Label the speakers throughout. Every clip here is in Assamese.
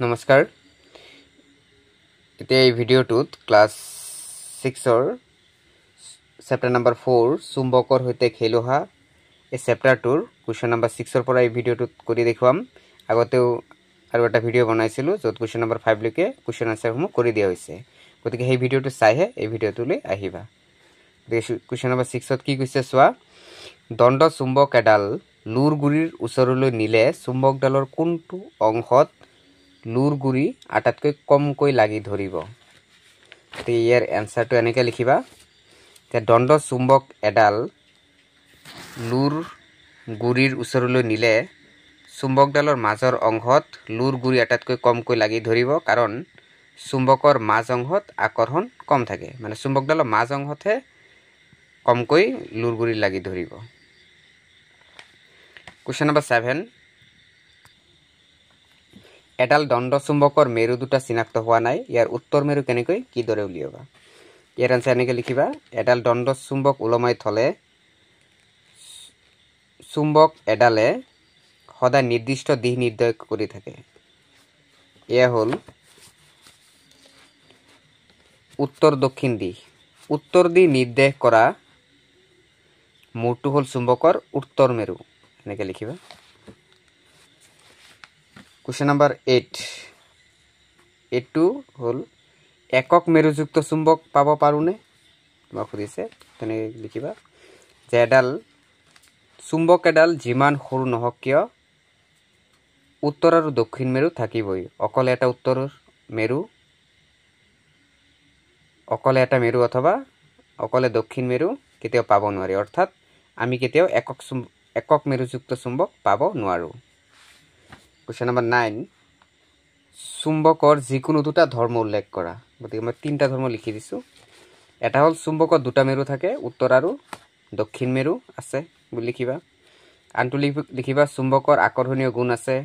Speaker 1: নমস্কাৰ এতিয়া এই ভিডিঅ'টোত ক্লাছ 6ৰ চেপ্টাৰ নম্বৰ 4 চুম্বকৰ হৈতে খেলুহা এই চেপ্টাৰটোৰ কুৱেশ্যন নম্বৰ 6ৰ পৰা এই ভিডিঅ'টোত কৰি দেখুৱাম আগতেও আৰু এটা ভিডিঅ' বনাইছিলোঁ য'ত কুৱেশ্যন নম্বৰ 5 লৈকে কুৱেশ্যন আনসাৰসমূহ কৰি দিয়া হৈছে গতিকে সেই ভিডিঅ'টো চাইহে এই ভিডিঅ'টোলৈ আহিবা কুৱেশ্যন নম্বৰ 6ত কি কৈছে চোৱা দণ্ড চুম্বক এডাল লুৰ গুৰিৰ ওচৰলৈ নিলে চুম্বকডালৰ কোনটো অংশত লুৰ গুৰি আটাইতকৈ কমকৈ লাগি ধৰিব তে ইয়াৰ এনসাৰটো এনেকৈ লিখিবা যে দণ্ড চুম্বক এডাল লুৰ গুৰিৰ ওচৰলৈ নিলে চুম্বকডালৰ মাজৰ অংশত লুৰ গুৰি আটাইতকৈ কমকৈ লাগি ধৰিব কাৰণ চুম্বকৰ মাজ অংশত আকৰ্ষণ কম থাকে মানে চুম্বকডালৰ মাজ অংশতহে কমকৈ লুৰ গুৰি লাগি ধৰিব কুৱেশ্যন নম্বৰ 7 এডাল দণ্ড চুম্বকৰ মেৰু দুটা চিনাক্ত হোৱা নাই ইয়াৰ উত্তৰ মেৰু কেনেকৈ কি দৰে উলিয়াবা ইয়াৰ আনসাৰ এনেকৈ লিখিবা এডাল দণ্ড চুম্বক উলমাই থলে চুম্বক এডালে সদায় নিৰ্দিষ্ট দিশ নিৰ্দেশ কৰি থাকে এয়া হ'ল উত্তৰ দক্ষিণ দিশ উত্তৰ দিশ নিৰ্দেশ কৰা মূৰটো হ'ল চুম্বকৰ উত্তৰ মেৰু এনেকৈ লিখিবা কুৱেশ্যন নম্বৰ 8 এইটো হ'ল একক মেৰুযুক্ত চুম্বক পাব পাৰোঁনে তোমাক সুধিছে তেনেকৈ লিখিবা যে এডাল চুম্বক এডাল যিমান সৰু নহওক কিয় উত্তৰ আৰু দক্ষিণ মেৰু থাকিবই অকলে এটা উত্তৰ মেৰু অকলে এটা মেৰু অথবা অকলে দক্ষিণ মেৰু কেতিয়াও পাব নোৱাৰি অৰ্থাৎ আমি কেতিয়াও একক মেৰুযুক্ত চুম্বক পাব নোৱাৰোঁ কুৱেশ্যন নম্বৰ 9 চুম্বকৰ যিকোনো দুটা ধৰ্ম উল্লেখ কৰা গতিকে মই তিনিটা ধৰ্ম লিখি দিছোঁ এটা হ'ল চুম্বকত দুটা মেৰু থাকে উত্তৰ আৰু দক্ষিণ মেৰু আছে বুলি লিখিবা আনটো লিখিবা চুম্বকৰ আকৰ্ষণীয় গুণ আছে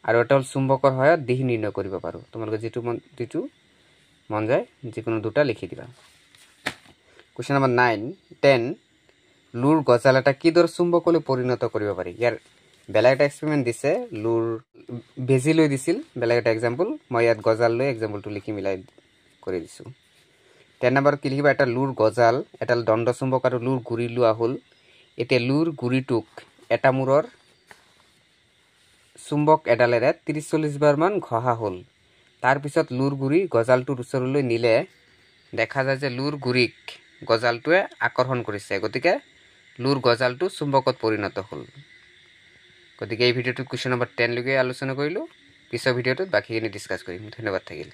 Speaker 1: আৰু এটা হ'ল চুম্বকৰ সহায়ত দিশ নিৰ্ণয় কৰিব পাৰোঁ তোমালোকে যিটো মন যায় যিকোনো দুটা লিখি দিবা কুৱেশ্যন নম্বৰ 10 লুৰ গজাল এটা কিদৰে চুম্বকলৈ পৰিণত কৰিব পাৰি ইয়াৰ বেলেগ এটা এক্সপেৰিমেণ্ট দিছে লুৰ বেজি লৈ দিছিল বেলেগ এটা এক্সাম্পল মই ইয়াত গজাল লৈ এক্সাম্পলটো লিখি মিলাই কৰি দিছোঁ 10 নম্বৰ কি লিখিবা এটা লুৰ গজাল এডাল দণ্ড চুম্বক আৰু লুৰ গুৰি লোৱা হ'ল এতিয়া লুৰ গুৰিটোক এটা মূৰৰ চুম্বক এডালেৰে 30-40 বাৰ মান ঘঁহা হ'ল তাৰপিছত লুৰ গুৰি গজালটোৰ ওচৰলৈ নিলে দেখা যায় যে লুৰ গুৰিক গজালটোৱে আকৰ্ষণ কৰিছে গতিকে লুৰ গজালটো চুম্বকত পৰিণত হ'ল গতিকে এই ভিডিঅ'টোত কুৱেশ্যন নম্বৰ 10 লৈকে আলোচনা কৰিলোঁ পিছৰ ভিডিঅ'টোত বাকীখিনি ডিছকাছ কৰিম ধন্যবাদ থাকিল